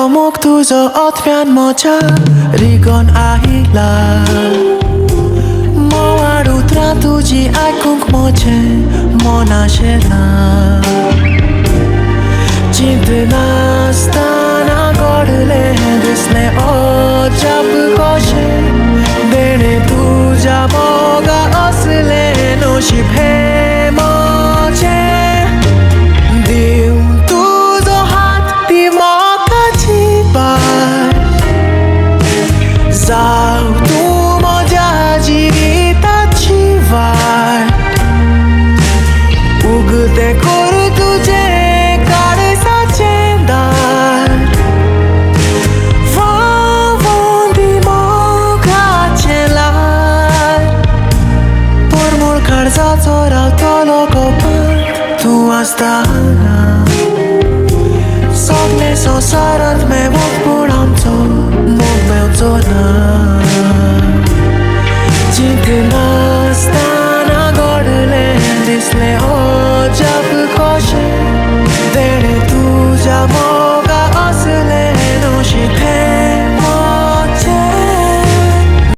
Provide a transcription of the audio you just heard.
mógł dużo odmian mocia Rigon ahila Moa rutra tuji aikung moche Mona shela Chintna stana godle disle o jab koshe Bene tuja moga asle no shibhe moche Dim tuzo hat di moka chibar Zau tu moja jivita chivar Ugde kor tuje kare sachendar Vavon di moka chelar Por mor karza zorau tolo kopan Tu astana Sogne so sarat me mok puram to Mok meu zona Chintna stana godle disle